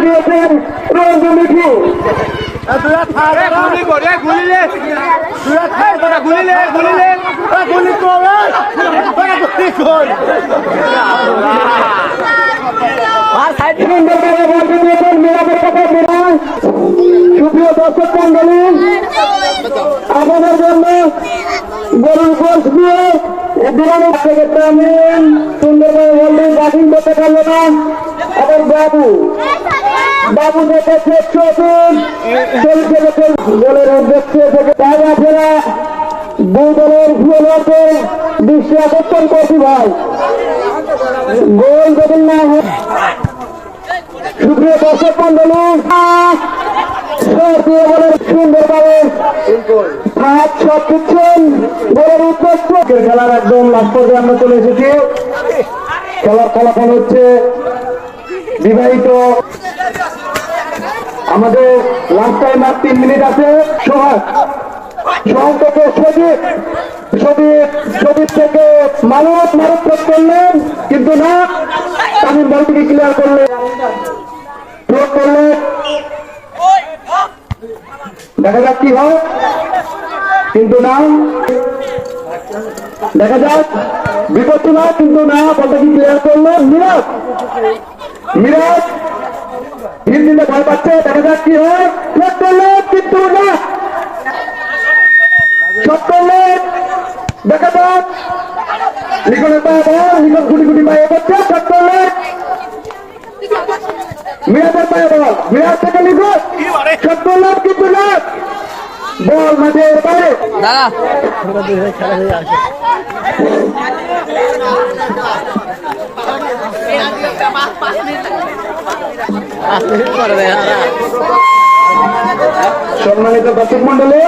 দিয়েছেন রঞ্জনীকে সুপ্রিয় দর্শক মন্ডলী, আমাদের জন্য গরুর গোশ দিয়ে সুন্দরভাবে বললে বাতিল করতে পারলো না। আবার বাবু দেখেছে গোলের উদ্দেশ্যে থেকে তারা ফেরা দুই দলের খেলোয়াড়দের দৃষ্টি আকর্ষণ করছি ভাই, গোল যদি না হয়। সুপ্রিয় দর্শক মন্ডলী, সুন্দরভাবে হাত শট দিচ্ছেন গোলের উদ্দেশ্য। খেলার একদম লাস্ট পর্যায়ে আমরা চলে এসেছি। খেলার ফলাফল হচ্ছে বিবাহিত। আমাদের লাস্ট টাইম আর 3 মিনিট আছে। সোহাগ থেকে সদীপ থেকে মারুফ করলেন, কিন্তু না, তামিম বল থেকে ক্লিয়ার করলেন, দেখা যাক কি হয়, কিন্তু না, দেখা যাক বিপদ না, কিন্তু না, বলটা কি ক্লিয়ার করলেন মিরাজ দিন দিনে ভয় পাচ্ছে। দেখা যাক কি হয়, শট করলেন, কিন্তু না, শট করলেন, দেখা যাক লিখনের পায়ে বল, লিখন গুটি পায়ে করছে, শট করলেন, মিরাজের পায়ে বল, মিরাজ থেকে লিখন শট করলেন, কিন্তু না, বল মাঠের বাইরে। সম্মানিত দর্শক মন্ডলী,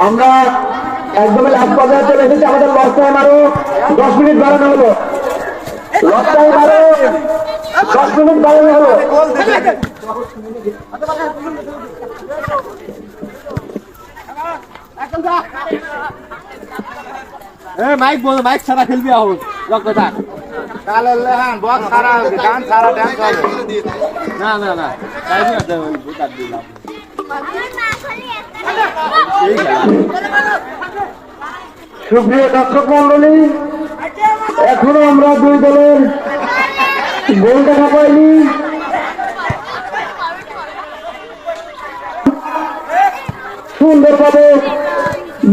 আমরা একদমই লাস্ট পর্যায়ে চলে এসেছি। আমাদের লস টাইম আরো 10 মিনিট বাড়ানো হলো, লস টাইম আরো 10 মিনিট বাড়ানো হলো। মাইক ছাড়া খেলবি আহ থাক বক্স ছাড়া গান ছাড়া ড্যান্স হবে না না না সুপ্রিয় দর্শক মন্ডলী, এখনো আমরা দুই দলের গোল দেখা পাইনি। সুন্দরভাবে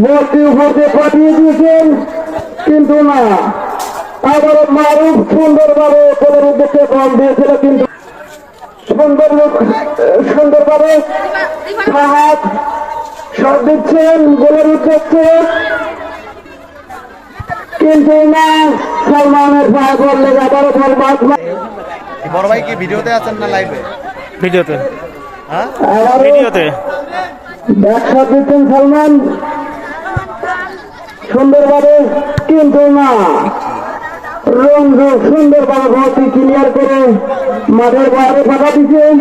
বলটি উপর দিয়ে পাঠিয়ে দিয়েছেন, কিন্তু না, আবারও মারুফ সুন্দরভাবে গোলের উদ্দেশ্যে বল দিয়েছিল, কিন্তু সুন্দরভাবে হাত শট দিচ্ছেন গোলের উদ্দেশ্যে, কিন্তু না, সালমানের পায়ে বললে আবারও বল বাদ। বড় ভাই কি ভিডিওতে আছেন না লাইভে? ভিডিওতে। হ্যাঁ ভিডিওতে ব্যাক শট দিচ্ছেন সালমান সুন্দরভাবে, কিন্তু না, রঞ্জু সুন্দরভাবে বলটি ক্লিয়ার করে মাঠের বাইরে ফাঁকা দিচ্ছেন।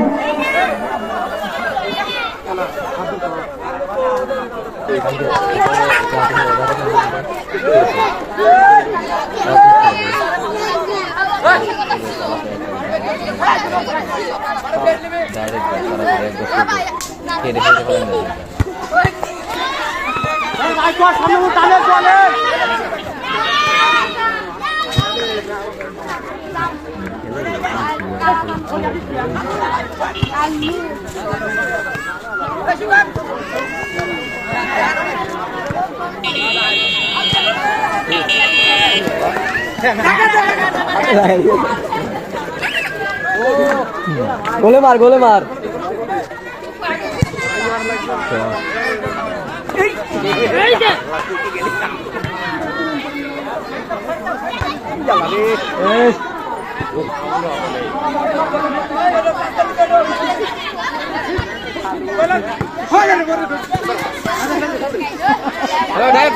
গোলে মার গোলে মার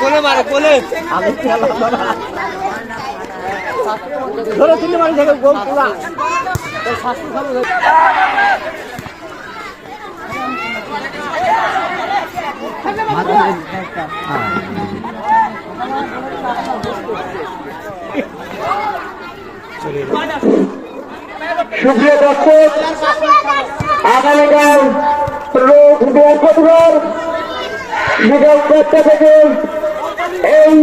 গোলে মারে গোলে ধরে তিনটে মারি থেকে গোল খোলা চলে সুপ্রিয় দর্শক, আগামীকাল রোজ বৃহস্পতিবার বিকাল 4টা থেকে এই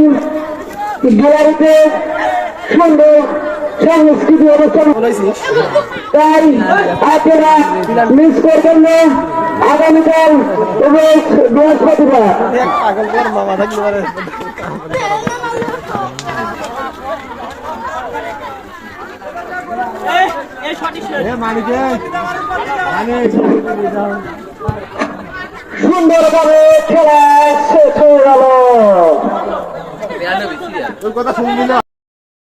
গ্যালারিতে সুন্দর সাংস্কৃতিক অনুষ্ঠান, তাই আপনারা মিস করবেন না। আগামীকাল রোজ বৃহস্পতিবার পাগল মামা থাকতে পারে সুন্দরভাবে খেলা শেষ হয়ে গেল। কথা শুনবি না।